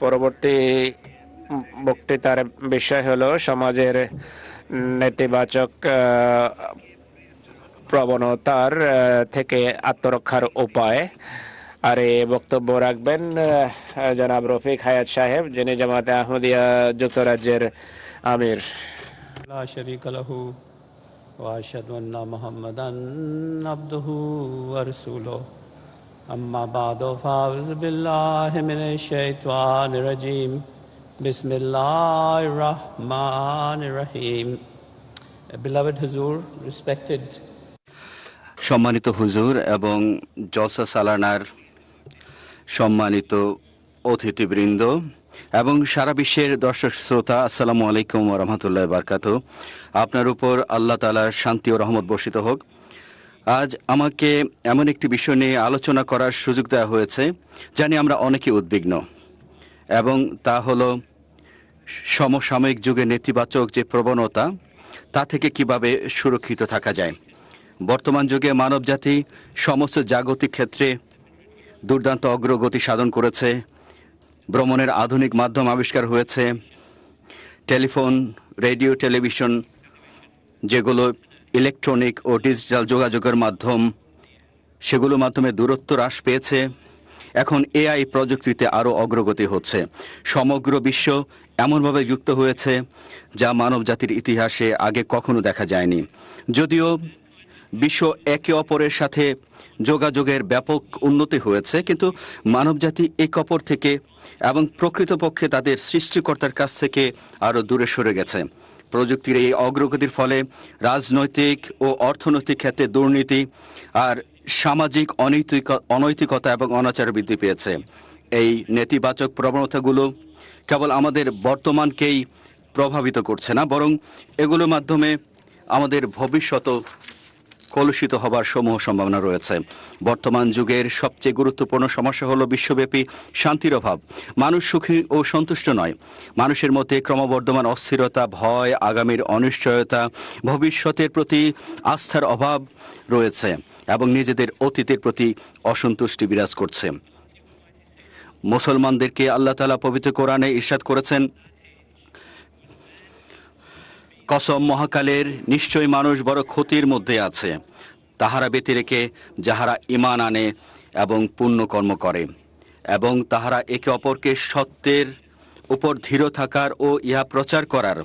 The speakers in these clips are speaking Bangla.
পরবর্তী বক্তৃতার বিষয় হলো সমাজের নেতিবাচক প্রবণতার থেকে আত্মরক্ষার উপায়। আর এই বক্তব্য রাখবেন জনাব রফিক হায়াত সাহেব, যিনি জামাতে আহমদিয়া যুক্তরাজ্যের আমির। লা শারীকা লাহু ওয়া আশহাদু আন্না মুহাম্মাদান আবদুহু ওয়া রাসূলুহু আম্মা বা'দু ফাউযু বিল্লাহি মিনাশ শাইতানির রাজীম বিসমিল্লাহির রহমানির রহিম। Beloved Huzur, respected সম্মানিত হুজুর এবং জলসা সালানার সম্মানিত অতিথিবৃন্দ এবং সারা বিশ্বের দর্শক শ্রোতা, আসসালামু আলাইকুম ওয়া রাহমাতুল্লাহি ওয়া বারাকাতুহু। আপনার উপর আল্লাহ তাআলার শান্তি ও রহমত বর্ষিত হোক। আজ আমাকে এমন একটি বিষয় নিয়ে আলোচনা করার সুযোগ দেওয়া হয়েছে জানি আমরা অনেকে উদ্বিগ্ন, এবং তা হলো সমসাময়িক যুগে নেতিবাচক যে প্রবণতা, তা থেকে কিভাবে সুরক্ষিত থাকা যায়। বর্তমান যুগে মানবজাতি সমস্ত জাগতিক ক্ষেত্রে দুর্দান্ত অগ্রগতি সাধন করেছে। ভ্রমণের আধুনিক মাধ্যম আবিষ্কার হয়েছে। টেলিফোন, রেডিও, টেলিভিশন, যেগুলো ইলেকট্রনিক ও ডিজিটাল যোগাযোগের মাধ্যম, সেগুলোর মাধ্যমে দূরত্ব হ্রাস পেয়েছে। এখন এআই প্রযুক্তিতে আরও অগ্রগতি হচ্ছে। সমগ্র বিশ্ব এমনভাবে যুক্ত হয়েছে যা মানবজাতির ইতিহাসে আগে কখনো দেখা যায়নি। যদিও বিশ্ব একে অপরের সাথে যোগাযোগের ব্যাপক উন্নতি হয়েছে, কিন্তু মানবজাতি একে অপর থেকে এবং প্রকৃতপক্ষে তাদের সৃষ্টিকর্তার কাছ থেকে আরও দূরে সরে গেছে। প্রযুক্তির এই অগ্রগতির ফলে রাজনৈতিক ও অর্থনৈতিক ক্ষেত্রে দুর্নীতি আর সামাজিক অনৈতিকতা এবং অনাচার বৃদ্ধি পেয়েছে। এই নেতিবাচক প্রবণতাগুলো কেবল আমাদের বর্তমানকেই প্রভাবিত করছে না, বরং এগুলোর মাধ্যমে আমাদের ভবিষ্যতও কলুষিত হবার সমূহ সম্ভাবনা রয়েছে। বর্তমান যুগের সবচেয়ে গুরুত্বপূর্ণ সমস্যা হলো বিশ্বব্যাপী শান্তির অভাব। মানুষ সুখী ও সন্তুষ্ট নয়। মানুষের মধ্যে ক্রমবর্ধমান অস্থিরতা, ভয়, আগামীর অনিশ্চয়তা, ভবিষ্যতের প্রতি আস্থার অভাব রয়েছে এবং নিজেদের অতীতের প্রতি অসন্তুষ্টি বিরাজ করছে। মুসলমানদেরকে আল্লাহ তাআলা পবিত্র কোরআনে ইরশাদ করেছেন, কসম মহাকালের, নিশ্চয়ই মানুষ বড় ক্ষতির মধ্যে আছে তাহারা ব্যতি রেখে যাহারা ঈমান আনে এবং পুণ্যকর্ম করে, এবং তাহারা একে অপরকে সত্যের উপর দৃঢ় থাকার ও ইহা প্রচার করার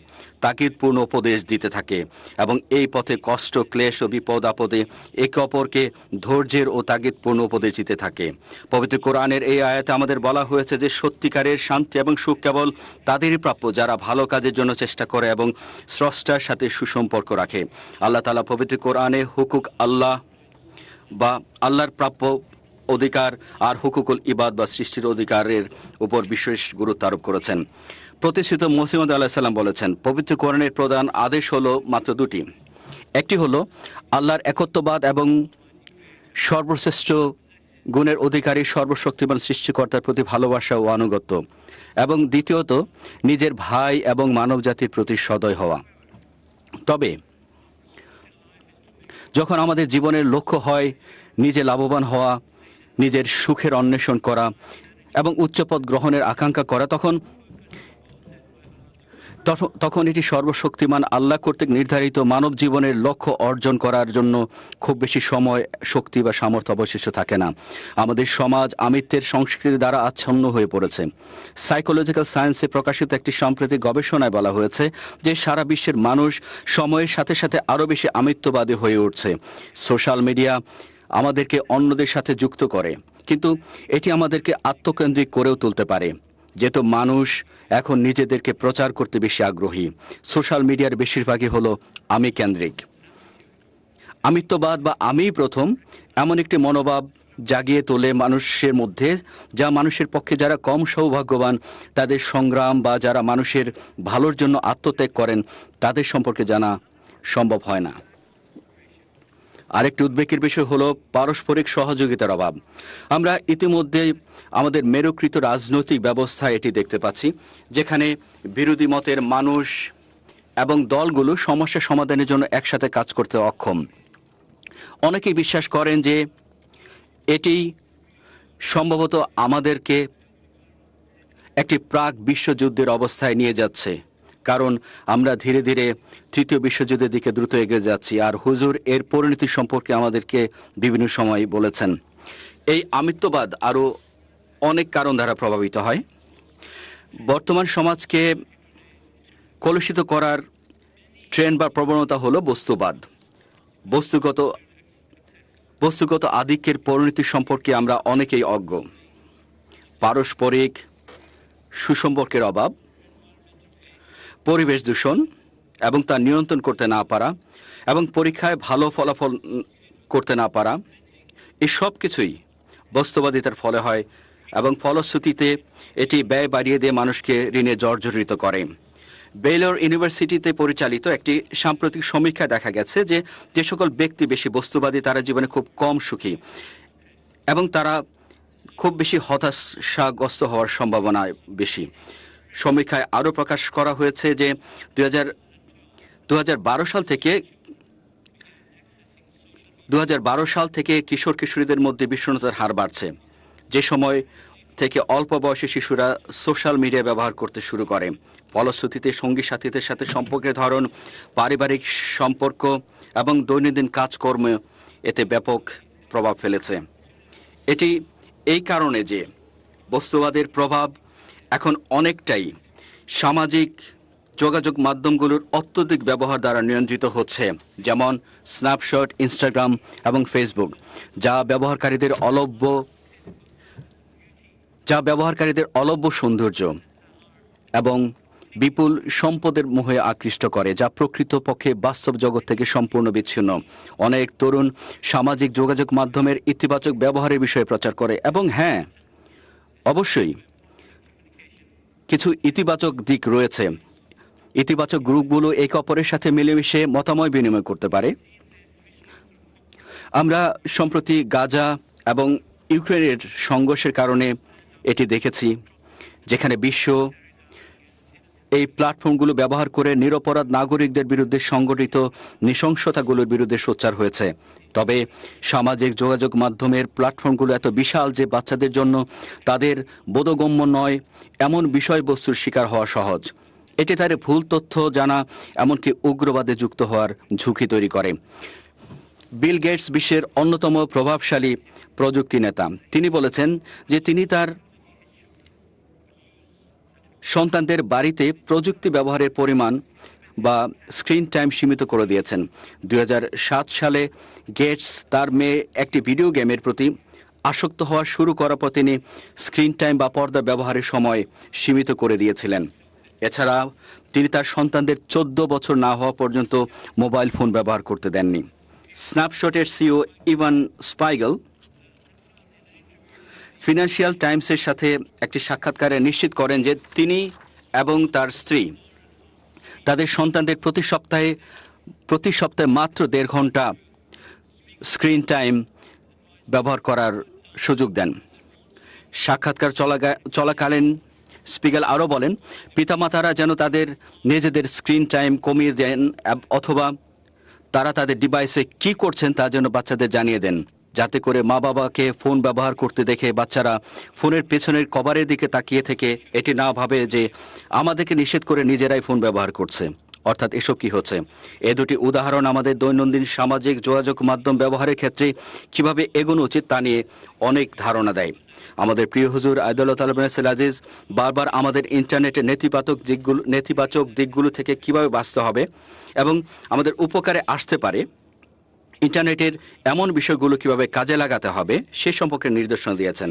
তাগিদপূর্ণ উপদেশ দিতে থাকে, এবং এই পথে কষ্ট, ক্লেশ ও বিপদ আপদে একে অপরকে ধৈর্যের ও তাগিদপূর্ণ উপদেশ দিতে থাকে। পবিত্র কোরআনের এই আয়াতে আমাদের বলা হয়েছে যে সত্যিকারের শান্তি এবং সুখ কেবল তাদেরই প্রাপ্য যারা ভালো কাজের জন্য চেষ্টা করে এবং স্রষ্টার সাথে সুসম্পর্ক রাখে। আল্লাহ তাআলা পবিত্র কোরআনে হুকুক আল্লাহ বা আল্লাহর প্রাপ্য অধিকার আর হুকুকুল ইবাদ বা সৃষ্টির অধিকারের উপর বিশেষ গুরুত্ব আরোপ করেছেন। প্রতিষ্ঠিত মসিহ মাউদ আলাইহিস সালাম বলেছেন, পবিত্র কোরআনের প্রধান আদেশ হলো মাত্র দুটি। একটি হলো আল্লাহর একত্ববাদ এবং সর্বশ্রেষ্ঠ গুণের অধিকারী সর্বশক্তিমান সৃষ্টিকর্তার প্রতি ভালোবাসা ও আনুগত্য, এবং দ্বিতীয়ত নিজের ভাই এবং মানবজাতির প্রতি সদয় হওয়া। তবে যখন আমাদের জীবনের লক্ষ্য হয় নিজে লাভবান হওয়া, নিজের সুখের অন্বেষণ করা এবং উচ্চপদ গ্রহণের আকাঙ্ক্ষা করা, তখন এটি সর্বশক্তিমান আল্লাহ কর্তৃক নির্ধারিত মানব জীবনের লক্ষ্য অর্জন করার জন্য খুব বেশি সময়, শক্তি বা সামর্থ্য অবশিষ্ট থাকে না। আমাদের সমাজ আমিত্বের সংস্কৃতি দ্বারা আচ্ছন্ন হয়ে পড়েছে। সাইকোলজিক্যাল সায়েন্সে প্রকাশিত একটি সাম্প্রতিক গবেষণায় বলা হয়েছে যে সারা বিশ্বের মানুষ সময়ের সাথে সাথে আরও বেশি আমিত্ববাদী হয়ে উঠছে। সোশ্যাল মিডিয়া আমাদেরকে অন্যদের সাথে যুক্ত করে, কিন্তু এটি আমাদেরকে আত্মকেন্দ্রিক করেও তুলতে পারে, যেহেতু মানুষ এখন নিজেদেরকে প্রচার করতে বেশি আগ্রহী। সোশ্যাল মিডিয়ার বেশিরভাগই হলো আমি কেন্দ্রিক। আমিত্ববাদ বা আমি প্রথম এমন একটি মনোভাব জাগিয়ে তোলে মানুষের মধ্যে, যা মানুষের পক্ষে যারা কম সৌভাগ্যবান তাদের সংগ্রাম বা যারা মানুষের ভালোর জন্য আত্মত্যাগ করেন তাদের সম্পর্কে জানা সম্ভব হয় না। আরেকটি উদ্বেগের বিষয় হলো পারস্পরিক সহযোগিতার অভাব। আমরা ইতিমধ্যে আমাদের মেরুকৃত রাজনৈতিক ব্যবস্থায় এটি দেখতে পাচ্ছি, যেখানে বিরোধী মতের মানুষ এবং দলগুলো সমস্যা সমাধানের জন্য একসাথে কাজ করতে অক্ষম। অনেকেই বিশ্বাস করেন যে এটি সম্ভবত আমাদেরকে একটি প্রাক বিশ্বযুদ্ধের অবস্থায় নিয়ে যাচ্ছে, কারণ আমরা ধীরে ধীরে তৃতীয় বিশ্বযুদ্ধের দিকে দ্রুত এগিয়ে যাচ্ছি। আর হুজুর এর পরিণতি সম্পর্কে আমাদেরকে বিভিন্ন সময় বলেছেন। এই আমিত্ববাদ আরও অনেক কারণ দ্বারা প্রভাবিত হয়। বর্তমান সমাজকে কলুষিত করার ট্রেন্ড বা প্রবণতা হলো বস্তুবাদ। বস্তুগত আধিক্যের পরিণতি সম্পর্কে আমরা অনেকেই অজ্ঞ। পারস্পরিক সুসম্পর্কের অভাব, পরিবেশ দূষণ এবং তা নিয়ন্ত্রণ করতে না পারা, এবং পরীক্ষায় ভালো ফলাফল করতে না পারা, এই সব কিছুই বস্তুবাদিতার ফলে হয়, এবং ফলশ্রুতিতে এটি ব্যয় বাড়িয়ে দিয়ে মানুষকে ঋণে জর্জরিত করে। বেইলর ইউনিভার্সিটিতে পরিচালিত একটি সাম্প্রতিক সমীক্ষায় দেখা গেছে যে যে সকল ব্যক্তি বেশি বস্তুবাদী তারা জীবনে খুব কম সুখী, এবং তারা খুব বেশি হতাশাগ্রস্ত হওয়ার সম্ভাবনা বেশি। সমীক্ষায় আরও প্রকাশ করা হয়েছে যে 2012 সাল থেকে কিশোর কিশোরীদের মধ্যে বিষণ্ণতার হার বাড়ছে, যে সময় থেকে অল্প বয়সী শিশুরা সোশ্যাল মিডিয়া ব্যবহার করতে শুরু করে। ফলশ্রুতিতে সঙ্গী সাথীদের সাথে সম্পর্কের ধরন, পারিবারিক সম্পর্ক এবং দৈনন্দিন কাজকর্ম এতে ব্যাপক প্রভাব ফেলেছে। এটি এই কারণে যে বস্তুবাদের প্রভাব এখন অনেকটাই সামাজিক যোগাযোগ মাধ্যমগুলোর অত্যধিক ব্যবহার দ্বারা নিয়ন্ত্রিত হচ্ছে, যেমন স্ন্যাপশট, ইনস্টাগ্রাম এবং ফেসবুক, যা ব্যবহারকারীদের অলভ্য সৌন্দর্য এবং বিপুল সম্পদের মোহে আকৃষ্ট করে, যা প্রকৃতপক্ষে বাস্তব জগৎ থেকে সম্পূর্ণ বিচ্ছিন্ন। অনেক তরুণ সামাজিক যোগাযোগ মাধ্যমের ইতিবাচক ব্যবহারের বিষয়ে প্রচার করে, এবং হ্যাঁ, অবশ্যই কিছু ইতিবাচক দিক রয়েছে। ইতিবাচক গ্রুপগুলো একে অপরের সাথে মিলেমিশে মতামত বিনিময় করতে পারে। আমরা সম্প্রতি গাজা এবং ইউক্রেনের সংঘর্ষের কারণে এটি দেখেছি, যেখানে বিশ্ব এই প্ল্যাটফর্মগুলো ব্যবহার করে নিরপরাধ নাগরিকদের বিরুদ্ধে সংগঠিত নৃশংসতাগুলোর বিরুদ্ধে সোচ্চার হয়েছে। তবে সামাজিক যোগাযোগ মাধ্যমের প্ল্যাটফর্মগুলো এত বিশাল যে বাচ্চাদের জন্য তাদের বোধগম্য নয় এমন বিষয়বস্তুর শিকার হওয়া সহজ। এটি তাদের ভুল তথ্য জানা, এমনকি উগ্রবাদে যুক্ত হওয়ার ঝুঁকি তৈরি করে। বিল গেটস বিশ্বের অন্যতম প্রভাবশালী প্রযুক্তি নেতা। তিনি বলেছেন যে তিনি তার সন্তানদের বাড়িতে প্রযুক্তি ব্যবহারের পরিমাণ বা স্ক্রিন টাইম সীমিত করে দিয়েছেন। 2007 সালে গেটস তার মেয়ে একটি ভিডিও গেমের প্রতি আসক্ত হওয়া শুরু করার পর তিনি স্ক্রিন টাইম বা পর্দা ব্যবহারের সময় সীমিত করে দিয়েছিলেন। এছাড়া তিনি তার সন্তানদের 14 বছর না হওয়া পর্যন্ত মোবাইল ফোন ব্যবহার করতে দেননি। স্ন্যাপশটের সিইও ইভান স্পাইগেল ফিনান্সিয়াল টাইমসের সাথে একটি সাক্ষাৎকারে নিশ্চিত করেন যে তিনি এবং তার স্ত্রী তাদের সন্তানদের প্রতি সপ্তাহে মাত্র 1.5 ঘন্টা স্ক্রিন টাইম ব্যবহার করার সুযোগ দেন। সাক্ষাৎকার চলাকালীন স্পিগেল আরও বলেন, পিতামাতারা যেন তাদের নিজেদের স্ক্রিন টাইম কমিয়ে দেন, অথবা তারা তাদের ডিভাইসে কি করছেন তা যেন বাচ্চাদের জানিয়ে দেন, যাতে করে মা বাবাকে ফোন ব্যবহার করতে দেখে বাচ্চারা ফোনের পেছনের কভারের দিকে তাকিয়ে থেকে এটি না ভাবে যে আমাদেরকে নিষেধ করে নিজেরাই ফোন ব্যবহার করছে। অর্থাৎ এসব কি হচ্ছে? এ দুটি উদাহরণ আমাদের দৈনন্দিন সামাজিক যোগাযোগ মাধ্যম ব্যবহারের ক্ষেত্রে কিভাবে এগোনো উচিত তা নিয়ে অনেক ধারণা দেয়। আমাদের প্রিয় হুজুর আয়দুল্লাহ তাআলা বিন আজিজ বারবার আমাদের ইন্টারনেটের নেতিবাচক দিকগুলো থেকে কিভাবে বাঁচতে হবে এবং আমাদের উপকারে আসতে পারে ইন্টারনেটের এমন বিষয়গুলো কিভাবে কাজে লাগাতে হবে সে সম্পর্কে নির্দেশনা দিয়েছেন।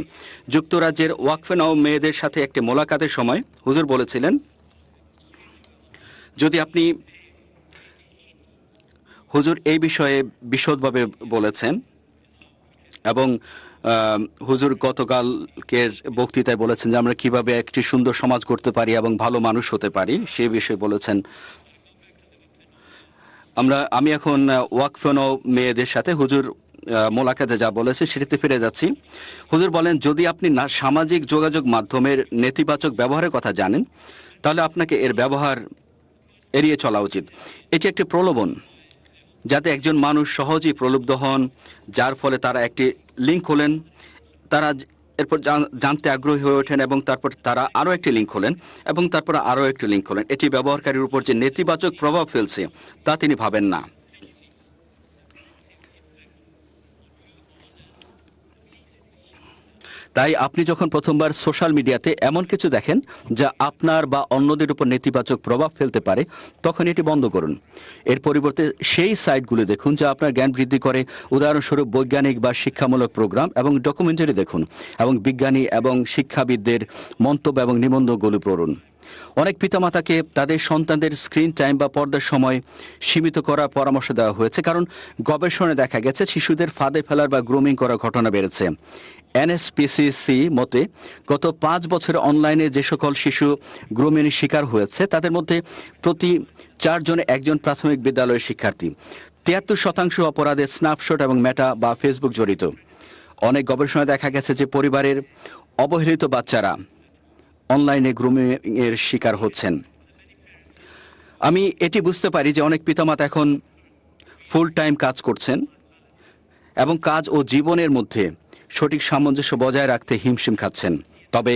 যুক্তরাজ্যের ওয়াকফে নাও মেয়েদের সাথে একটি মোলাকাতের সময় হুজুর বলেছিলেন, যদি আপনি হুজুর এই বিষয়ে বিশদভাবে বলেছেন, এবং হুজুর গতকালকের বক্তৃতায় বলেছেন যে আমরা কিভাবে একটি সুন্দর সমাজ করতে পারি এবং ভালো মানুষ হতে পারি সে বিষয়ে বলেছেন। আমি এখন ওয়াকফে নাও মেয়েদের সাথে হুজুর মোলাকাতে যা বলেছে সেটিতে ফিরে যাচ্ছি। হুজুর বলেন, যদি আপনি সামাজিক যোগাযোগ মাধ্যমের নেতিবাচক ব্যবহারের কথা জানেন তাহলে আপনাকে এর ব্যবহার এড়িয়ে চলা উচিত। এটি একটি প্রলোভন যাতে একজন মানুষ সহজেই প্রলুব্ধ হন, যার ফলে তারা একটি লিঙ্ক খোলেন, তারা এরপর জানতে আগ্রহী হয়ে ওঠেন এবং তারপর তারা আরও একটি লিঙ্ক খোলেন এবং তারপর আরও একটি লিঙ্ক খোলেন। এটি ব্যবহারকারীর উপর যে নেতিবাচক প্রভাব ফেলছে তা তিনি ভাবেন না। তাই আপনি যখন প্রথমবার সোশ্যাল মিডিয়াতে এমন কিছু দেখেন যা আপনার বা অন্যদের উপর নেতিবাচক প্রভাব ফেলতে পারে, তখন এটি বন্ধ করুন। এর পরিবর্তে সেই সাইটগুলো দেখুন যা আপনার জ্ঞান বৃদ্ধি করে। উদাহরণস্বরূপ বৈজ্ঞানিক বা শিক্ষামূলক প্রোগ্রাম এবং ডকুমেন্টারি দেখুন এবং বিজ্ঞানী এবং শিক্ষাবিদদের মন্তব্য এবং নিবন্ধগুলো পড়ুন। অনেক পিতামাতাকে তাদের সন্তানদের স্ক্রিন টাইম বা পর্দার সময় সীমিত করার পরামর্শ দেওয়া হয়েছে, কারণ গবেষণায় দেখা গেছে শিশুদের ফাঁদে ফেলার বা গ্রুমিং করার ঘটনা বেড়েছে। এনএসপিসিসি মতে গত 5 বছরে অনলাইনে যে সকল শিশু গ্রুমিংয়ের শিকার হয়েছে তাদের মধ্যে প্রতি 4 জনে একজন প্রাথমিক বিদ্যালয়ের শিক্ষার্থী। 73% অপরাধে স্ন্যাপশট এবং মেটা বা ফেসবুক জড়িত। অনেক গবেষণায় দেখা গেছে যে পরিবারের অবহেলিত বাচ্চারা অনলাইনে গ্রুমিংয়ের শিকার হচ্ছেন। আমি এটি বুঝতে পারি যে অনেক পিতামাতা এখন ফুল টাইম কাজ করছেন এবং কাজ ও জীবনের মধ্যে সঠিক সামঞ্জস্য বজায় রাখতে হিমশিম খাচ্ছেন। তবে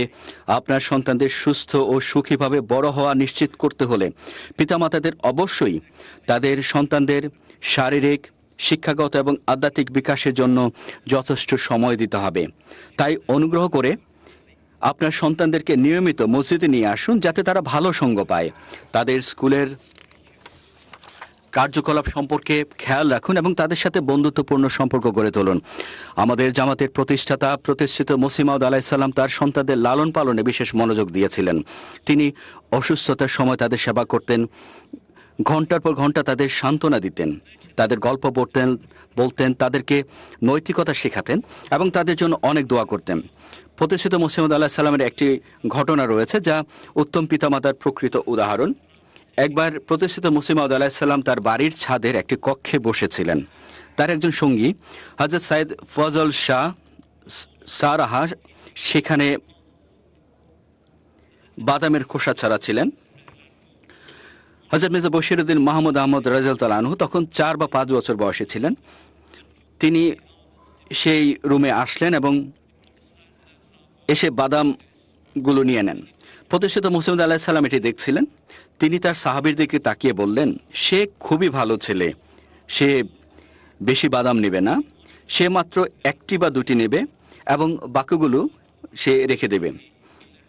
আপনার সন্তানদের সুস্থ ও সুখীভাবে বড় হওয়া নিশ্চিত করতে হলে পিতামাতাদের অবশ্যই তাদের সন্তানদের শারীরিক, শিক্ষাগত এবং আধ্যাত্মিক বিকাশের জন্য যথেষ্ট সময় দিতে হবে। তাই অনুগ্রহ করে আপনার সন্তানদেরকে নিয়মিত মসজিদে নিয়ে আসুন যাতে তারা ভালো সঙ্গ পায়। তাদের স্কুলের কার্যকলাপ সম্পর্কে খেয়াল রাখুন এবং তাদের সাথে বন্ধুত্বপূর্ণ সম্পর্ক গড়ে তুলুন। আমাদের জামাতের প্রতিষ্ঠিত মসিহ মাউদ আলাইহিস সালাম তার সন্তানদের লালন পালনে বিশেষ মনোযোগ দিয়েছিলেন। তিনি অসুস্থতার সময় তাদের সেবা করতেন, ঘন্টার পর ঘন্টা তাদের সান্ত্বনা দিতেন, তাদের গল্প বলতেন, তাদেরকে নৈতিকতা শেখাতেন এবং তাদের জন্য অনেক দোয়া করতেন। প্রতিষ্ঠিত মসিহ মাউদ আলাইহিস সালামের একটি ঘটনা রয়েছে যা উত্তম পিতামাতার প্রকৃত উদাহরণ। একবার প্রতিষ্ঠিত মসিহ মাউদ আলাইহিস সালাম তার বাড়ির ছাদের একটি কক্ষে বসেছিলেন। তার একজন সঙ্গী হযরত সাইদ ফজল শাহ সারাহা সেখানে বাদামের খোসা ছাড়াচ্ছিলেন। হযরত মির্জা বশিরউদ্দিন মাহমুদ আহমদ রাদিয়াল্লাহু তাআলা আনহু তখন 4 বা 5 বছর বয়সে ছিলেন। তিনি সেই রুমে আসলেন এবং এসে বাদামগুলো নিয়ে নেন। প্রতিষ্ঠিত মসিহ মাউদ আলাইহিস সালাম এটি দেখছিলেন। তিনি তার সাহাবীর দিকে তাকিয়ে বললেন, সে খুবই ভালো ছেলে, সে বেশি বাদাম নেবে না, সে মাত্র 1টি বা 2টি নেবে এবং বাকিগুলো সে রেখে দেবে।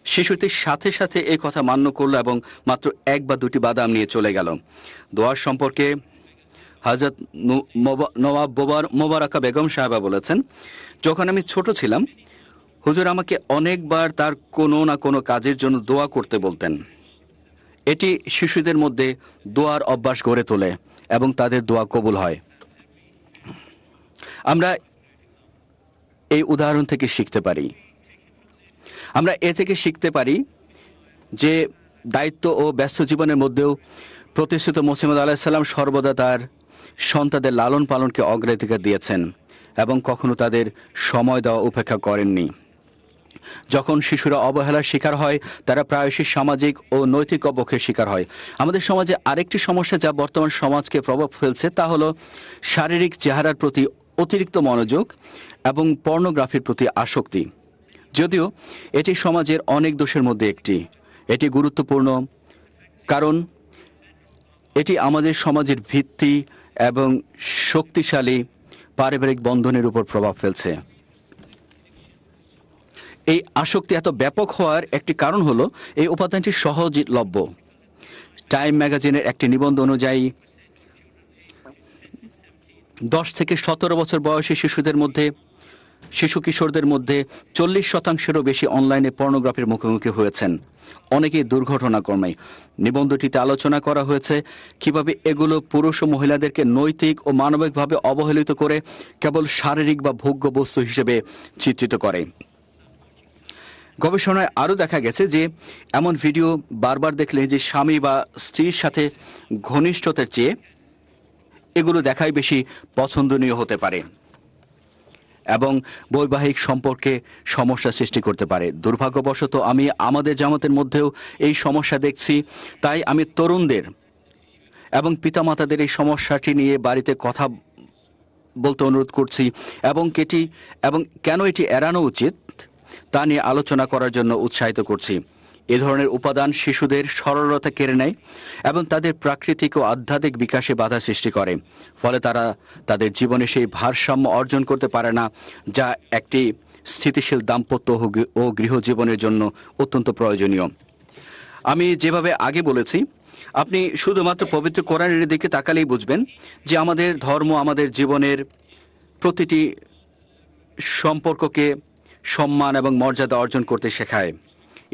শিশুটির সাথে সাথে এই কথা মান্য করল এবং মাত্র 1 বা 2টি বাদাম নিয়ে চলে গেল। দোয়ার সম্পর্কে হযরত নওয়াব মোবারকা বেগম সাহেবা বলেছেন, যখন আমি ছোট ছিলাম হুজুর আমাকে অনেকবার তার কোনো না কোনো কাজের জন্য দোয়া করতে বলতেন। এটি শিশুদের মধ্যে দোয়ার অভ্যাস গড়ে তোলে এবং তাদের দোয়া কবুল হয়। আমরা এই উদাহরণ থেকে শিখতে পারি। আমরা এ থেকে শিখতে পারি যে দায়িত্ব ও ব্যস্ত জীবনের মধ্যেও প্রতিষ্ঠিত মসিহ মাউদ আলাইহিস সালাম সর্বদা তার সন্তানদের লালন পালনকে অগ্রাধিকার দিয়েছেন এবং কখনো তাদের সময় দেওয়া উপেক্ষা করেননি। যখন শিশুরা অবহেলার শিকার হয় তারা প্রায়শই সামাজিক ও নৈতিক অবক্ষয়ের শিকার হয়। আমাদের সমাজে আরেকটি সমস্যা যা বর্তমান সমাজকে প্রভাব ফেলছে তা হলো শারীরিক চেহারার প্রতি অতিরিক্ত মনোযোগ এবং পর্নোগ্রাফির প্রতি আসক্তি। যদিও এটি সমাজের অনেক দোষের মধ্যে একটি, এটি গুরুত্বপূর্ণ কারণ এটি আমাদের সমাজের ভিত্তি এবং শক্তিশালী পারিবারিক বন্ধনের উপর প্রভাব ফেলছে। এই আসক্তি এত ব্যাপক হওয়ার একটি কারণ হলো এই উপাদানটি সহজলভ্য। টাইম ম্যাগাজিনের একটি নিবন্ধ অনুযায়ী 10 থেকে 17 বছর বয়সী শিশু কিশোরদের মধ্যে 40%-এরও বেশি অনলাইনে পর্নোগ্রাফির মুখোমুখি হয়েছেন, অনেকেই দুর্ঘটনাক্রমে। নিবন্ধটিতে আলোচনা করা হয়েছে কিভাবে এগুলো পুরুষ ও মহিলাদেরকে নৈতিক ও মানবিকভাবে অবহেলিত করে কেবল শারীরিক বা ভোগ্য বস্তু হিসেবে চিত্রিত করে। গবেষণায় আরও দেখা গেছে যে এমন ভিডিও বারবার দেখলে যে স্বামী বা স্ত্রীর সাথে ঘনিষ্ঠতার চেয়ে এগুলো দেখাই বেশি পছন্দনীয় হতে পারে এবং বৈবাহিক সম্পর্কে সমস্যা সৃষ্টি করতে পারে। দুর্ভাগ্যবশত আমি আমাদের জামাতের মধ্যেও এই সমস্যা দেখছি। তাই আমি তরুণদের এবং পিতামাতাদের এই সমস্যাটি নিয়ে বাড়িতে কথা বলতে অনুরোধ করছি এবং কেন এটি এড়ানো উচিত তা নিয়ে আলোচনা করার জন্য উৎসাহিত করছি। এ ধরনের উপাদান শিশুদের সরলতা কেড়ে নেয় এবং তাদের প্রাকৃতিক ও আধ্যাত্মিক বিকাশে বাধা সৃষ্টি করে। ফলে তারা তাদের জীবনে সেই ভারসাম্য অর্জন করতে পারে না, যা একটি স্থিতিশীল দাম্পত্য ও গৃহজীবনের জন্য অত্যন্ত প্রয়োজনীয়। আমি যেভাবে আগে বলেছি, আপনি শুধুমাত্র পবিত্র কোরআনের দিকে তাকালেই বুঝবেন যে আমাদের ধর্ম আমাদের জীবনের প্রতিটি সম্পর্ককে সম্মান এবং মর্যাদা অর্জন করতে শেখায়।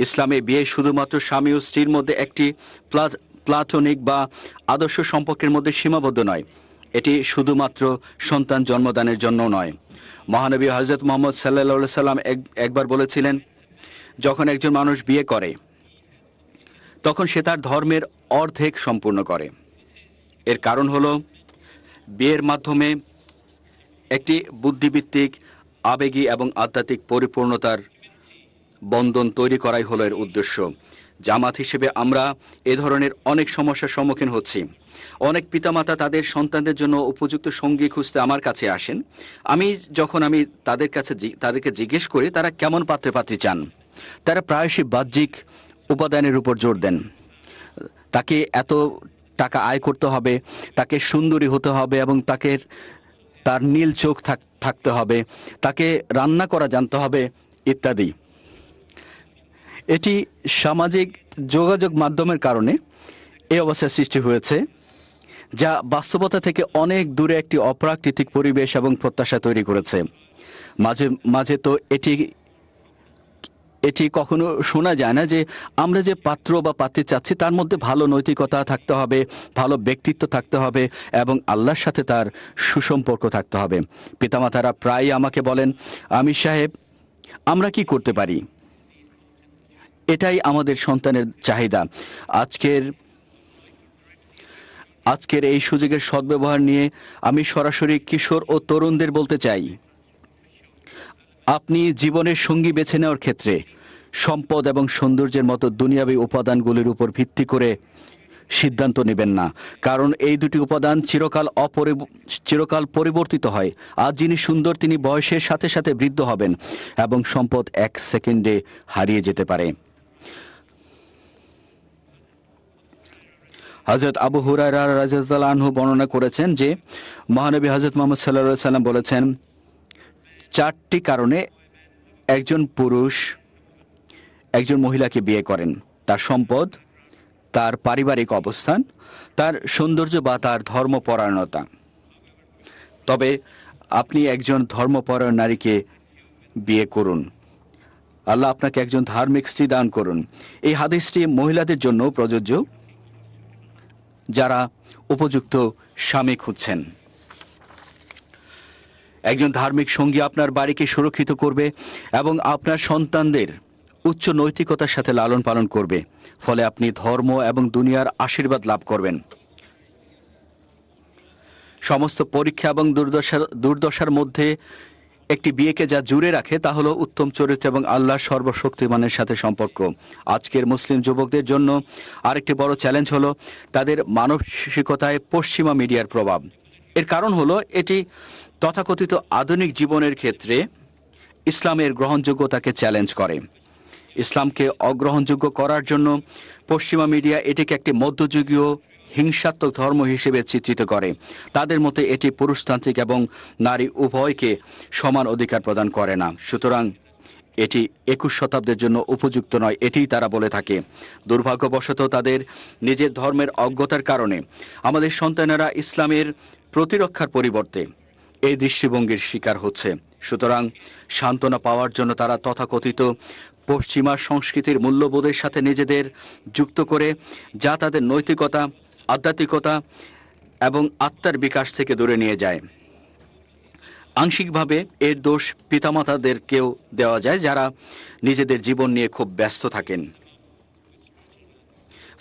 ইসলামে বিয়ে শুধুমাত্র স্বামী ও স্ত্রীর মধ্যে একটি প্লাটোনিক বা আদর্শ সম্পর্কের মধ্যে সীমাবদ্ধ নয়। এটি শুধুমাত্র সন্তান জন্মদানের জন্য নয়। মহানবী হযরত মুহাম্মদ সাল্লাল্লাহু আলাইহি সাল্লাম একবার বলেছিলেন, যখন একজন মানুষ বিয়ে করে তখন সে তার ধর্মের অর্ধেক সম্পূর্ণ করে। এর কারণ হলো বিয়ের মাধ্যমে একটি বুদ্ধিভিত্তিক, আবেগী এবং আধ্যাত্মিক পরিপূর্ণতার বন্ধন তৈরি করাই হলো এর উদ্দেশ্য। জামাত হিসেবে আমরা এ ধরনের অনেক সমস্যার সম্মুখীন হচ্ছি। অনেক পিতামাতা তাদের সন্তানদের জন্য উপযুক্ত সঙ্গী খুঁজতে আমার কাছে আসেন। যখন আমি তাদেরকে জিজ্ঞেস করি তারা কেমন পাত্রপাত্রী চান, তারা প্রায়শই বাহ্যিক উপাদানের উপর জোর দেন। তাকে এত টাকা আয় করতে হবে, তাকে সুন্দরী হতে হবে এবং তার নীল চোখ থাকতে হবে, তাকে রান্না করা জানতে হবে ইত্যাদি। এটি সামাজিক যোগাযোগ মাধ্যমের কারণে এই অবস্থার সৃষ্টি হয়েছে, যা বাস্তবতা থেকে অনেক দূরে একটি অপ্রাকৃতিক পরিবেশ এবং প্রত্যাশা তৈরি করেছে। মাঝে মাঝে তো এটি কখনো শোনা যায় না যে আমরা যে পাত্র বা পাত্রী চাচ্ছি তার মধ্যে ভালো নৈতিকতা থাকতে হবে, ভালো ব্যক্তিত্ব থাকতে হবে এবং আল্লাহর সাথে তার সুসম্পর্ক থাকতে হবে। পিতামাতারা প্রায়ই আমাকে বলেন, আমির সাহেব, আমরা কি করতে পারি? এটাই আমাদের সন্তানের চাহিদা। আজকের এই সুযোগের সদ্ব্যবহার নিয়ে আমি সরাসরি কিশোর ও তরুণদের বলতে চাই, আপনি জীবনের সঙ্গী বেছে নেওয়ার ক্ষেত্রে সম্পদ এবং সৌন্দর্যের মতো দুনিয়াবী উপাদানগুলির উপর ভিত্তি করে সিদ্ধান্ত নেবেন না, কারণ এই দুটি উপাদান চিরকাল পরিবর্তিত হয়। আজ যিনি সুন্দর তিনি বয়সের সাথে সাথে বৃদ্ধ হবেন এবং সম্পদ এক সেকেন্ডে হারিয়ে যেতে পারে। হযরত আবু হুরায়রা রাদিয়াল্লাহু আনহু বর্ণনা করেছেন যে মহানবী হযরত মুহাম্মদ সাল্লাল্লাহু আলাইহি সাল্লাম বলেছেন, 4টি কারণে একজন পুরুষ একজন মহিলাকে বিয়ে করেন: তার সম্পদ, তার পারিবারিক অবস্থান, তার সৌন্দর্য বা তার ধর্মপরায়ণতা। তবে আপনি একজন ধর্মপরায়ণ নারীকে বিয়ে করুন, আল্লাহ আপনাকে একজন ধার্মিক স্ত্রী দান করুন। এই হাদিসটি মহিলাদের জন্য প্রযোজ্য যারা উপযুক্ত স্বামী খুঁজছেন। একজন ধার্মিক সঙ্গী আপনার বাড়িকে সুরক্ষিত করবে এবং আপনার সন্তানদের উচ্চ নৈতিকতার সাথে লালন পালন করবে। ফলে আপনি ধর্ম এবং দুনিয়ার আশীর্বাদ লাভ করবেন। সমস্ত পরীক্ষা এবং দুর্দশার মধ্যে একটি বিয়েকে যা জুড়ে রাখে তা হলো উত্তম চরিত্র এবং আল্লাহর সর্বশক্তিমানের সাথে সম্পর্ক। আজকের মুসলিম যুবকদের জন্য আরেকটি বড় চ্যালেঞ্জ হলো তাদের মানসিকতায় পশ্চিমা মিডিয়ার প্রভাব। এর কারণ হলো এটি তথাকথিত আধুনিক জীবনের ক্ষেত্রে ইসলামের গ্রহণযোগ্যতাকে চ্যালেঞ্জ করে। ইসলামকে অগ্রহণযোগ্য করার জন্য পশ্চিমা মিডিয়া এটিকে একটি মধ্যযুগীয় হিংসাত্মক ধর্ম হিসেবে চিত্রিত করে। তাদের মতে এটি পুরুষতান্ত্রিক এবং নারী উভয়কে সমান অধিকার প্রদান করে না, সুতরাং এটি 21 শতাব্দীর জন্য উপযুক্ত নয়, এটিই তারা বলে থাকে। দুর্ভাগ্যবশত তাদের নিজের ধর্মের অজ্ঞতার কারণে আমাদের সন্তানেরা ইসলামের প্রতিরক্ষার পরিবর্তে এই দৃষ্টিভঙ্গির শিকার হচ্ছে। সুতরাং সান্ত্বনা পাওয়ার জন্য তারা তথাকথিত পশ্চিমা সংস্কৃতির মূল্যবোধের সাথে নিজেদের যুক্ত করে, যা তাদের নৈতিকতা, আধ্যাত্মিকতা এবং আত্মার বিকাশ থেকে দূরে নিয়ে যায়। আংশিকভাবে এর দোষ পিতামাতাদেরকেও দেওয়া যায়, যারা নিজেদের জীবন নিয়ে খুব ব্যস্ত থাকেন।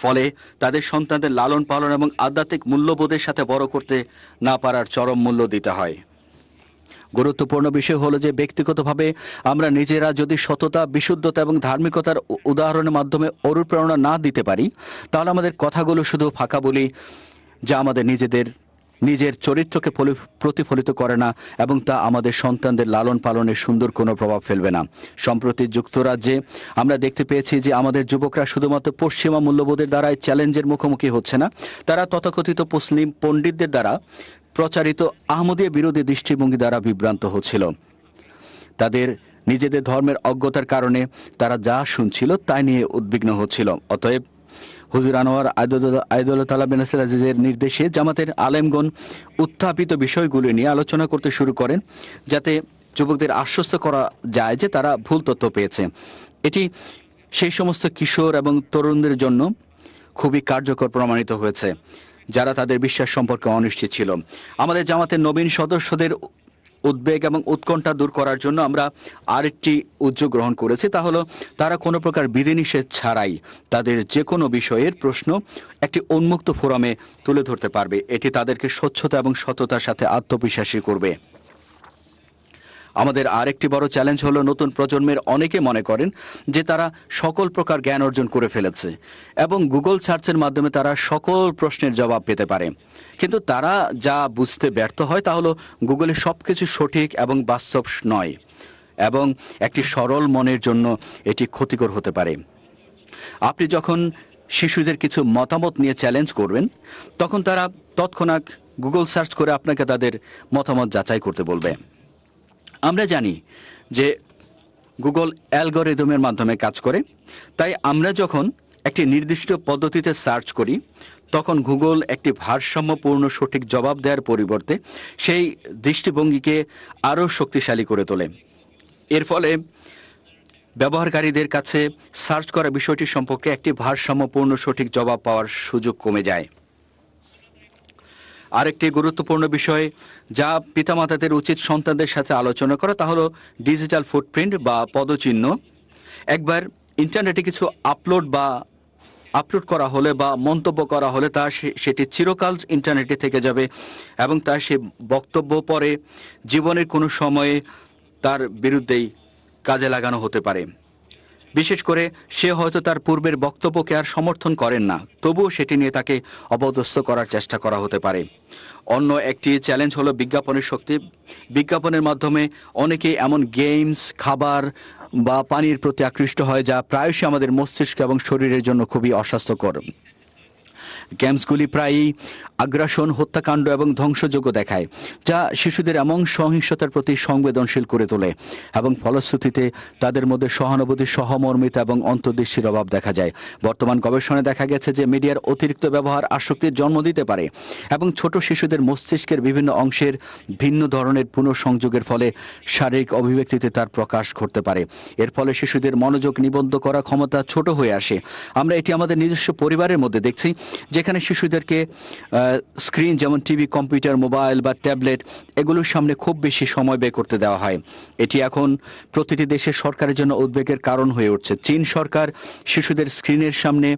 ফলে তাদের সন্তানদের লালন পালন এবং আধ্যাত্মিক মূল্যবোধের সাথে বড় করতে না পারার চরম মূল্য দিতে হয়। গুরুত্বপূর্ণ বিষয় হলো যে ব্যক্তিগতভাবে আমরা নিজেরা যদি সততা, বিশুদ্ধতা এবং ধার্মিকতার উদাহরণের মাধ্যমে অনুপ্রেরণা না দিতে পারি, তাহলে আমাদের কথাগুলো শুধু ফাঁকা বলি, যা আমাদের নিজের চরিত্রকে প্রতিফলিত করে না এবং তা আমাদের সন্তানদের লালন পালনে সুন্দর কোনো প্রভাব ফেলবে না। সম্প্রতি যুক্তরাজ্যে আমরা দেখতে পেয়েছি যে আমাদের যুবকরা শুধুমাত্র পশ্চিমা মূল্যবোধের দ্বারাই চ্যালেঞ্জের মুখোমুখি হচ্ছে না, তারা তথাকথিত মুসলিম পণ্ডিতদের দ্বারা প্রচারিত আহমদিয়া বিরোধী দৃষ্টিভঙ্গি দ্বারা বিভ্রান্ত হচ্ছিল। তাদের নিজেদের ধর্মের অজ্ঞতার কারণে তারা যা শুনছিল তাই নিয়ে উদ্বিগ্ন হচ্ছিল। অতএব হুজুর আনোয়ার আইদুল্লাহ তাআলা বিন নাসির আজিজের নির্দেশে জামাতের আলেমগণ উত্থাপিত বিষয়গুলি নিয়ে আলোচনা করতে শুরু করেন, যাতে যুবকদের আশ্বস্ত করা যায় যে তারা ভুল তথ্য পেয়েছে। এটি সেই সমস্ত কিশোর এবং তরুণদের জন্য খুবই কার্যকর প্রমাণিত হয়েছে যারা তাদের বিশ্বাস সম্পর্কে অনিশ্চিত ছিল। আমাদের জামাতের নবীন সদস্যদের উদ্বেগ এবং উৎকণ্ঠা দূর করার জন্য আমরা আরেকটি উদ্যোগ গ্রহণ করেছি, তা হলো তারা কোনো প্রকার বিধিনিষেধ ছাড়াই তাদের যে কোনো বিষয়ের প্রশ্ন একটি উন্মুক্ত ফোরামে তুলে ধরতে পারবে। এটি তাদেরকে স্বচ্ছতা এবং সততার সাথে আত্মবিশ্বাসী করবে। আমাদের আরেকটি বড় চ্যালেঞ্জ হলো নতুন প্রজন্মের অনেকে মনে করেন যে তারা সকল প্রকার জ্ঞান অর্জন করে ফেলেছে এবং গুগল সার্চের মাধ্যমে তারা সকল প্রশ্নের জবাব পেতে পারে, কিন্তু তারা যা বুঝতে ব্যর্থ হয় তা হলো গুগলে সবকিছু সঠিক এবং বাস্তব নয় এবং একটি সরল মনের জন্য এটি ক্ষতিকর হতে পারে। আপনি যখন শিশুদের কিছু মতামত নিয়ে চ্যালেঞ্জ করবেন তখন তারা তৎক্ষণাৎ গুগল সার্চ করে আপনাকে তাদের মতামত যাচাই করতে বলবে। আমরা জানি যে গুগল অ্যালগরিদমের মাধ্যমে কাজ করে, তাই আমরা যখন একটি নির্দিষ্ট পদ্ধতিতে সার্চ করি তখন গুগল একটি ভারসাম্যপূর্ণ সঠিক জবাব দেওয়ার পরিবর্তে সেই দৃষ্টিভঙ্গিকে আরও শক্তিশালী করে তোলে। এর ফলে ব্যবহারকারীদের কাছে সার্চ করা বিষয়টি সম্পর্কে একটি ভারসাম্যপূর্ণ সঠিক জবাব পাওয়ার সুযোগ কমে যায়। আরেকটি গুরুত্বপূর্ণ বিষয় যা পিতামাতাদের উচিত সন্তানদের সাথে আলোচনা করা তা হলো ডিজিটাল ফুটপ্রিন্ট বা পদচিহ্ন। একবার ইন্টারনেটে কিছু আপলোড করা হলে বা মন্তব্য করা হলে তা সেটি চিরকাল ইন্টারনেটে থেকে যাবে এবং তার সে বক্তব্য পরে জীবনের কোনো সময়ে তার বিরুদ্ধেই কাজে লাগানো হতে পারে। বিশেষ করে সে হয়তো তার পূর্বের বক্তব্যকে আর সমর্থন করেন না, তবুও সেটি নিয়ে তাকে অপদস্থ করার চেষ্টা করা হতে পারে। অন্য একটি চ্যালেঞ্জ হলো বিজ্ঞাপনের শক্তি। বিজ্ঞাপনের মাধ্যমে অনেকেই এমন গেমস, খাবার বা পানির প্রতি আকৃষ্ট হয় যা প্রায়শই আমাদের মস্তিষ্ক এবং শরীরের জন্য খুবই অস্বাস্থ্যকর। গেমসগুলি প্রায়ই আগ্রাসন, হত্যাকাণ্ড এবং ধ্বংসযোগ্য দেখায়, যা শিশুদের এমন সহিংসতার প্রতি সংবেদনশীল করে তোলে এবং ফলশ্রুতিতে তাদের মধ্যে সহানুভূতি, সহমর্মিতা এবং অন্তর্দৃষ্টির অভাব দেখা যায়। বর্তমান গবেষণায় দেখা গেছে যে মিডিয়ার অতিরিক্ত ব্যবহার আসক্তির জন্ম দিতে পারে এবং ছোট শিশুদের মস্তিষ্কের বিভিন্ন অংশের ভিন্ন ধরনের পুনঃসংযোগের ফলে শারীরিক অভিব্যক্তিতে তার প্রকাশ ঘটতে পারে। এর ফলে শিশুদের মনোযোগ নিবদ্ধ করার ক্ষমতা ছোট হয়ে আসে। আমরা এটি আমাদের নিজস্ব পরিবারের মধ্যে দেখছি, যেখানে শিশুদেরকে স্ক্রিন যেমন টিভি, কম্পিউটার, মোবাইল বা ট্যাবলেট এগুলোর সামনে খুব বেশি সময় ব্যয় করতে দেওয়া হয়। এটি এখন প্রতিটি দেশের সরকারের জন্য উদ্বেগের কারণ হয়ে উঠছে। চীন সরকার শিশুদের স্ক্রিনের সামনে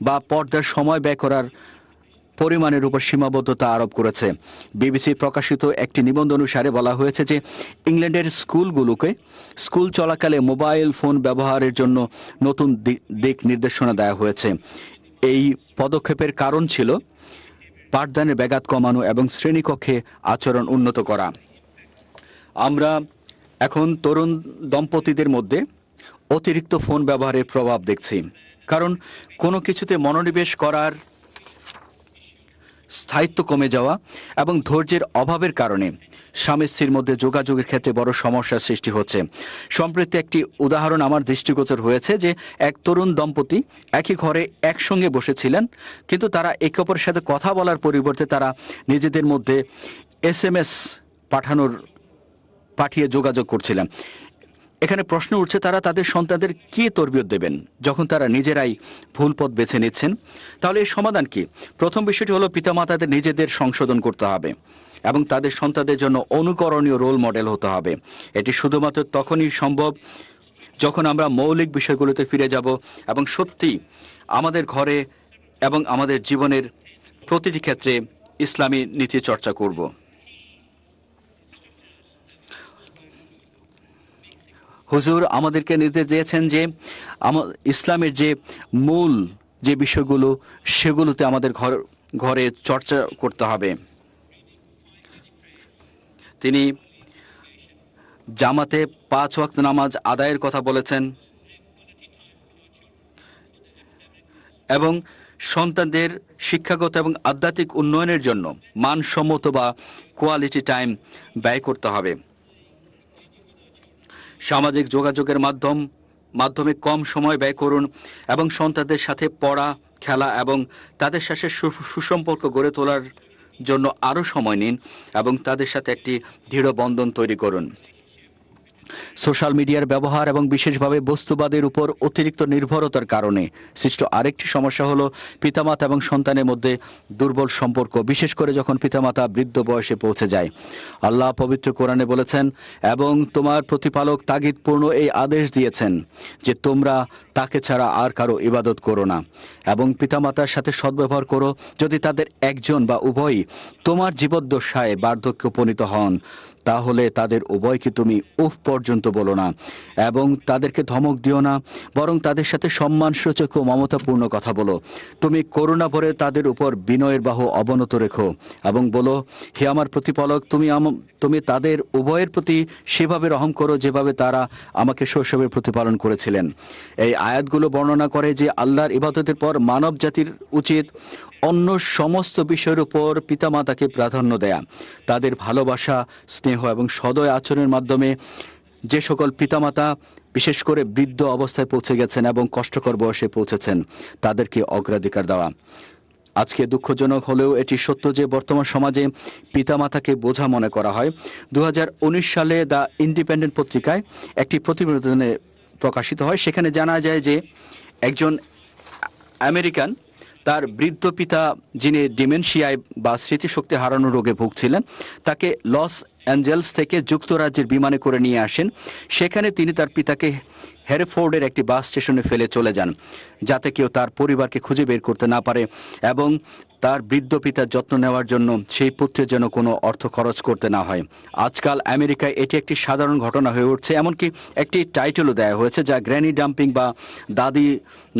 বা পর্দার সময় ব্যয় করার পরিমাণের উপর সীমাবদ্ধতা আরোপ করেছে। বিবিসি প্রকাশিত একটি নিবন্ধ অনুসারে বলা হয়েছে যে ইংল্যান্ডের স্কুলগুলোকে স্কুল চলাকালে মোবাইল ফোন ব্যবহারের জন্য নতুন দিক নির্দেশনা দেওয়া হয়েছে। এই পদক্ষেপের কারণ ছিল পাঠদানের ব্যাঘাত কমানো এবং শ্রেণীকক্ষে আচরণ উন্নত করা। আমরা এখন তরুণ দম্পতিদের মধ্যে অতিরিক্ত ফোন ব্যবহারের প্রভাব দেখছি, কারণ কোনো কিছুতে মনোনিবেশ করার স্থায়িত্ব কমে যাওয়া এবং ধৈর্যের অভাবের কারণে স্বামী স্ত্রীর মধ্যে যোগাযোগের ক্ষেত্রে বড় সমস্যার সৃষ্টি হচ্ছে। সম্প্রতি একটি উদাহরণ আমার দৃষ্টিগোচর হয়েছে যে এক তরুণ দম্পতি একই ঘরে একসঙ্গে বসেছিলেন, কিন্তু তারা একে অপরের সাথে কথা বলার পরিবর্তে তারা নিজেদের মধ্যে SMS পাঠিয়ে যোগাযোগ করছিলেন। এখানে প্রশ্ন উঠছে, তারা তাদের সন্তানদের কি তরবিয়ত দেবেন যখন তারা নিজেরাই ভুল পথ বেছে নিচ্ছেন? তাহলে এর সমাধান কি? প্রথম বিষয়টি হলো পিতামাতাদের নিজেদের সংশোধন করতে হবে এবং তাদের সন্তানদের জন্য অনুকরণীয় রোল মডেল হতে হবে। এটি শুধুমাত্র তখনই সম্ভব যখন আমরা মৌলিক বিষয়গুলোতে ফিরে যাব এবং সত্যি আমাদের ঘরে এবং আমাদের জীবনের প্রতিটি ক্ষেত্রে ইসলামী নীতি চর্চা করব। হুজুর আমাদেরকে নির্দেশ দিয়েছেন যে ইসলামের যে মূল যে বিষয়গুলো সেগুলোতে আমাদের ঘরে চর্চা করতে হবে। তিনি জামাতে 5 ওয়াক্ত নামাজ আদায়ের কথা বলেছেন এবং সন্তানদের শিক্ষাগত এবং আধ্যাত্মিক উন্নয়নের জন্য মানসম্মত বা কোয়ালিটি টাইম ব্যয় করতে হবে। সামাজিক যোগাযোগের মাধ্যমে কম সময় ব্যয় করুন এবং সন্তানদের সাথে পড়া, খেলা এবং তাদের সাথে সুসম্পর্ক গড়ে তোলার জন্য আরও সময় নিন এবং তাদের সাথে একটি দৃঢ় বন্ধন তৈরি করুন। সোশ্যাল মিডিয়ার ব্যবহার এবং বিশেষভাবে বস্তুবাদের উপর অতিরিক্ত নির্ভরতার কারণে সৃষ্ট আরেকটি সমস্যা হলো পিতামাতা এবং সন্তানের মধ্যে দুর্বল সম্পর্ক, বিশেষ করে যখন পিতামাতা বৃদ্ধ বয়সে পৌঁছে যায়। আল্লাহ পবিত্র কোরআনে বলেছেন, এবং তোমার প্রতিপালক তাগিদপূর্ণ এই আদেশ দিয়েছেন যে তোমরা তাকে ছাড়া আর কারো ইবাদত করো না এবং পিতামাতার সাথে সদ্ব্যবহার করো। যদি তাদের একজন বা উভয়ই তোমার জীবদ্দশায় বার্ধক্যে উপনীত হন, তাহলে তাদের উভয়কে তুমি উফ পর্যন্ত বলো না এবং তাদেরকে ধমক দিও না, বরং তাদের সাথে সম্মানসূচক ও মমতাপূর্ণ কথা বলো। তুমি করুণা ভরে তাদের উপর বিনয়ের বাহু অবনত রেখো এবং বলো, হে আমার প্রতিপালক, তুমি তাদের উভয়ের প্রতি সেভাবে রহম করো যেভাবে তারা আমাকে শৈশবে প্রতিপালন করেছিলেন। এই আয়াতগুলো বর্ণনা করে যে আল্লাহর ইবাদতের পর মানব জাতির উচিত অন্য সমস্ত বিষয়ের উপর পিতামাতাকে প্রাধান্য দেয়া। তাদের ভালোবাসা, স্নেহ এবং সদয় আচরণের মাধ্যমে যে সকল পিতামাতা বিশেষ করে বৃদ্ধ অবস্থায় পৌঁছে গেছেন এবং কষ্টকর বয়সে পৌঁছেছেন, তাদেরকে অগ্রাধিকার দেওয়া। আজকে দুঃখজনক হলেও এটি সত্য যে বর্তমান সমাজে পিতামাতাকে বোঝা মনে করা হয়। 2019 সালে দ্য ইন্ডিপেন্ডেন্ট পত্রিকায় একটি প্রতিবেদনে প্রকাশিত হয়। সেখানে জানা যায় যে একজন আমেরিকান তার বৃদ্ধ পিতা, যিনি ডিমেনশিয়ায় বা স্মৃতিশক্তি হারানোর রোগে ভুগছিলেন, তাকে লস অ্যাঞ্জেলস থেকে যুক্তরাজ্যের বিমানে করে নিয়ে আসেন। সেখানে তিনি তার পিতাকে হেরেফোর্ডের একটি বাস স্টেশনে ফেলে চলে যান, যাতে কেউ তার পরিবারকে খুঁজে বের করতে না পারে এবং তার বৃদ্ধ পিতার যত্ন নেওয়ার জন্য সেই পুত্রের জন্য কোনো অর্থ খরচ করতে না হয়। আজকাল আমেরিকায় এটি একটি সাধারণ ঘটনা হয়ে উঠছে, এমনকি একটি টাইটেলও দেওয়া হয়েছে যা গ্র্যানি ডাম্পিং বা দাদি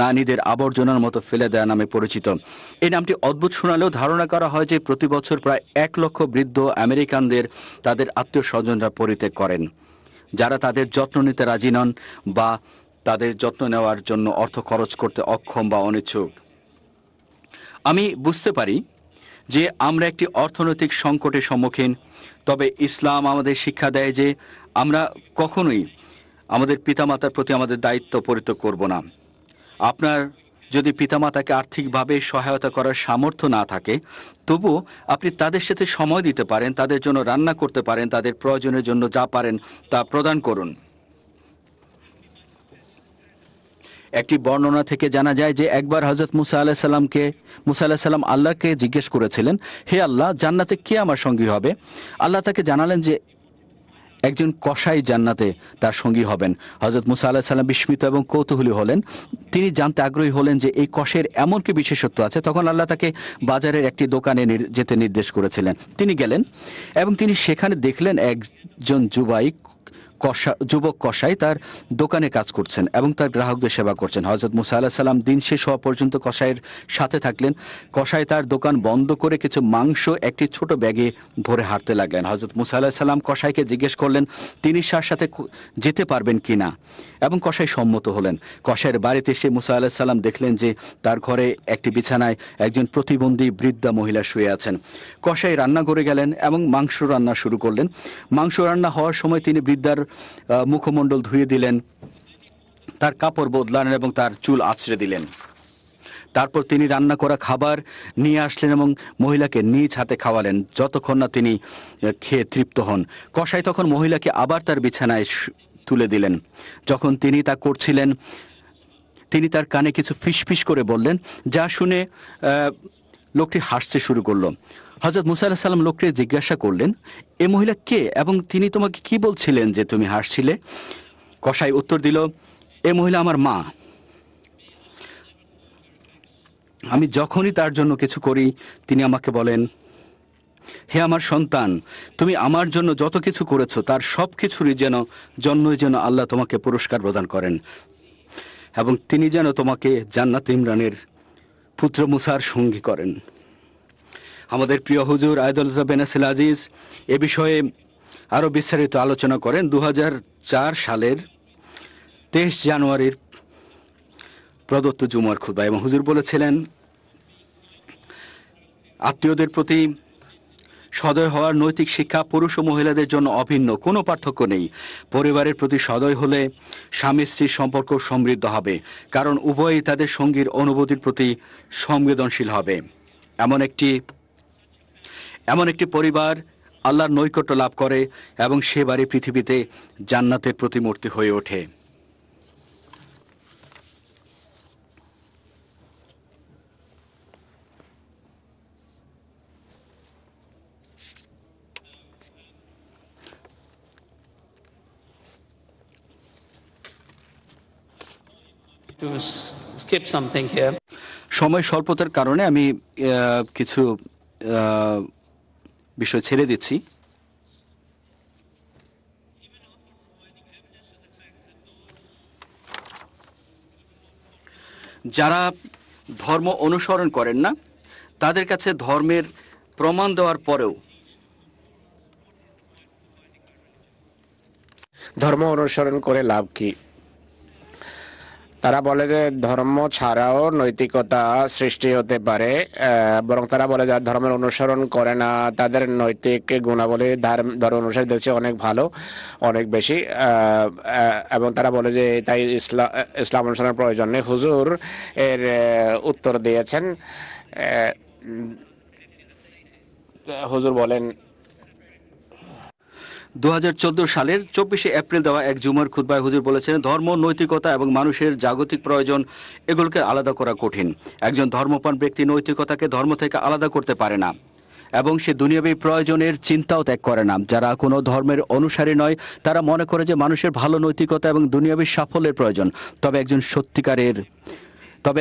নানিদের আবর্জনার মতো ফেলে দেওয়া নামে পরিচিত। এই নামটি অদ্ভুত শোনালেও ধারণা করা হয় যে প্রতি বছর প্রায় 1 লক্ষ বৃদ্ধ আমেরিকানদের তাদের আত্মীয় স্বজনরা পরিত্যাগ করেন, যারা তাদের যত্ন নিতে রাজি নন বা তাদের যত্ন নেওয়ার জন্য অর্থ খরচ করতে অক্ষম বা অনিচ্ছুক। আমি বুঝতে পারি যে আমরা একটি অর্থনৈতিক সংকটের সম্মুখীন, তবে ইসলাম আমাদের শিক্ষা দেয় যে আমরা কখনোই আমাদের পিতামাতার প্রতি আমাদের দায়িত্ব পরিত্যাগ করব না। আপনার যদি পিতামাতাকে আর্থিকভাবে সহায়তা করার সামর্থ্য না থাকে, তবু আপনি তাদের সাথে সময় দিতে পারেন, তাদের জন্য রান্না করতে পারেন, তাদের প্রয়োজনের জন্য যা পারেন তা প্রদান করুন। একটি বর্ণনা থেকে জানা যায় যে একবার হযরত মুসা আলাইহিস সালাম আল্লাহকে জিজ্ঞেস করেছিলেন, হে আল্লাহ, জান্নাতে কে আমার সঙ্গী হবে? আল্লাহ তাকে জানালেন যে একজন কসাই জান্নাতে তার সঙ্গী হবেন। হযরত মুসা আলাইহিস সালাম বিস্মিত এবং কৌতূহলী হলেন। তিনি জানতে আগ্রহী হলেন যে এই কষের এমন কি বিশেষত্ব আছে। তখন আল্লাহ তাকে বাজারের একটি দোকানে যেতে নির্দেশ করেছিলেন। তিনি গেলেন এবং তিনি সেখানে দেখলেন একজন যুবক কসাই তার দোকানে কাজ করছেন এবং তার গ্রাহকদের সেবা করছেন। হযরত মুসা আলাইহিস সালাম দিন শেষ হওয়া পর্যন্ত কসাইয়ের সাথে থাকলেন। কসাই তার দোকান বন্ধ করে কিছু মাংস একটি ছোট ব্যাগে ভরে হাঁটতে লাগলেন। হযরত মুসা আলাইহিস সালাম কসাইকে জিজ্ঞেস করলেন তিনি তার সাথে যেতে পারবেন কিনা এবং কসাই সম্মত হলেন। কসাইয়ের বাড়িতে এসে মুসা আলাইহিস সালাম দেখলেন যে তার ঘরে একটি বিছানায় একজন প্রতিবন্ধী বৃদ্ধা মহিলা শুয়ে আছেন। কসাই রান্নাঘরে গেলেন এবং মাংস রান্না শুরু করলেন। মাংস রান্না হওয়ার সময় তিনি বৃদ্ধার মুখমণ্ডল ধুয়ে দিলেন, তার কাপড় বদলালেন এবং তার চুল আঁচড়ে দিলেন। তারপর তিনি রান্না করা খাবার নিয়ে আসলেন এবং মহিলাকে নিজ হাতে খাওয়ালেন যতক্ষণ না তিনি খেয়ে তৃপ্ত হন। কসাই তখন মহিলাকে আবার তার বিছানায় তুলে দিলেন। যখন তিনি তা করছিলেন, তিনি তার কানে কিছু ফিসফিস করে বললেন, যা শুনে লোকটি হাসতে শুরু করলো। হযরত মুসা আলাইহিস সালাম লোককে জিজ্ঞাসা করলেন, এ মহিলা কে এবং তিনি তোমাকে কি বলছিলেন যে তুমি হাসছিলে? কসাই উত্তর দিল, এ মহিলা আমার মা। আমি যখনই তার জন্য কিছু করি তিনি আমাকে বলেন, হে আমার সন্তান, তুমি আমার জন্য যত কিছু করেছো তার সব কিছুরই জন্যই যেন আল্লাহ তোমাকে পুরস্কার প্রদান করেন এবং তিনি যেন তোমাকে জান্নাত ইমরানের পুত্র মুসার সঙ্গী করেন। আমাদের প্রিয় হুজুর আয়দুল্লাহ বিন আব্দুল আজিজ এ বিষয়ে আরও বিস্তারিত আলোচনা করেন 2004 সালের 23 জানুয়ারির প্রদত্ত জুমার খুতবা। এবং হুজুর বলেছিলেন, আত্মীয়দের প্রতি সদয় হওয়ার নৈতিক শিক্ষা পুরুষ ও মহিলাদের জন্য অভিন্ন, কোনো পার্থক্য নেই। পরিবারের প্রতি সদয় হলে স্বামী স্ত্রীর সম্পর্ক সমৃদ্ধ হবে, কারণ উভয়ই তাদের সঙ্গীর অনুভূতির প্রতি সংবেদনশীল হবে। এমন একটি পরিবার আল্লাহর নৈকট্য লাভ করে এবং সে বাড়ি পৃথিবীতে জান্নাতের প্রতিমূর্তি হয়ে ওঠে। To skip something here. সময় স্বল্পতার কারণে আমি কিছু বিষয় ছেড়ে দিচ্ছি। যারা ধর্ম অনুসরণ করেন না, তাদের কাছে ধর্মের প্রমাণ দেওয়ার পরেও ধর্ম অনুসরণ করে লাভ কি? তারা বলে যে ধর্ম ছাড়াও নৈতিকতা সৃষ্টি হতে পারে, বরং তারা বলে যে ধর্মের অনুসরণ করে না তাদের নৈতিক গুণাবলী ধর্ম অনুসারীদের চেয়ে অনেক ভালো, অনেক বেশি, এবং তারা বলে যে তাই ইসলাম অনুসরণের প্রয়োজন নেই। হুজুর এর উত্তর দিয়েছেন। হুজুর বলেন, 2014 সালের 24শে এপ্রিল দেওয়া এক জুমার খুতবায় হুজুর বলেছেন, ধর্ম, নৈতিকতা এবং মানুষের জাগতিক প্রয়োজন এগুলোকে আলাদা করা কঠিন। একজন ধর্মপ্রাণ ব্যক্তি নৈতিকতাকে ধর্ম থেকে আলাদা করতে পারে না এবং সে দুনিয়াবী প্রয়োজনের চিন্তাও ত্যাগ করে না। যারা কোনো ধর্মের অনুসারী নয়, তারা মনে করে যে মানুষের ভালো নৈতিকতা এবং দুনিয়াবী সাফল্যের প্রয়োজন। তবে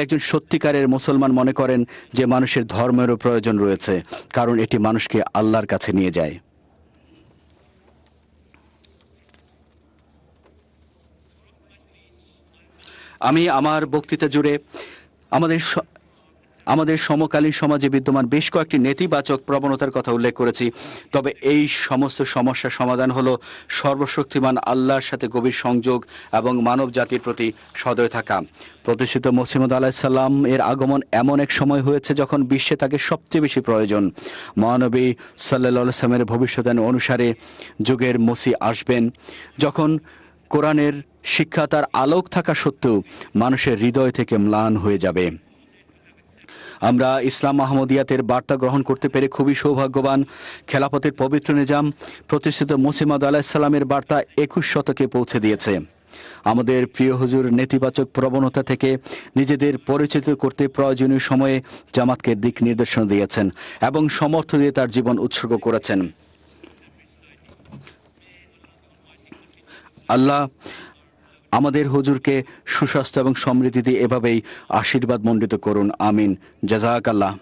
একজন সত্যিকারের মুসলমান মনে করেন যে মানুষের ধর্মেরও প্রয়োজন রয়েছে, কারণ এটি মানুষকে আল্লাহর কাছে নিয়ে যায়। আমি আমার বক্তৃতা জুড়ে আমাদের সমকালীন সমাজে বিদ্যমান বেশ কয়েকটি নেতিবাচক প্রবণতার কথা উল্লেখ করেছি। তবে এই সমস্ত সমস্যার সমাধান হলো সর্বশক্তিমান আল্লাহর সাথে গভীর সংযোগ এবং মানব জাতির প্রতি সদয় থাকা। প্রতিষ্ঠিত মসিহ মাউদ আলাইহিস সালাম এর আগমন এমন এক সময় হয়েছে যখন বিশ্বে তাকে সবচেয়ে বেশি প্রয়োজন। মহানবী সাল্লাল্লাহু আলাইহি ওয়াসাল্লামের ভবিষ্যদ্বাণী অনুসারে যুগের মসিহ আসবেন, যখন কোরআনের শিক্ষা তার আলোক থাকা সত্ত্বেও মানুষের হৃদয় থেকে ম্লান হয়ে যাবে। আমরা ইসলাম আহমদিয়াতের বার্তা গ্রহণ করতে পেরে খুবই সৌভাগ্যবান। খেলাফতের পবিত্র নিজাম প্রতিষ্ঠিত মসিহ মাউদ আলাইহিস সালামের বার্তা 21 শতকে পৌঁছে দিয়েছে। আমাদের প্রিয় হুজুর নেতিবাচক প্রবণতা থেকে নিজেদের পরিচিত করতে প্রয়োজনীয় সময়ে জামাতকে দিক নির্দেশনা দিয়েছেন এবং সমর্থ দিয়ে তার জীবন উৎসর্গ করেছেন। আল্লাহ আমাদের হুজুরকে সুস্বাস্থ্য এবং সমৃদ্ধি দিয়ে এভাবেই আশীর্বাদ মণ্ডিত করুন। আমিন। জাযাকাল্লাহ।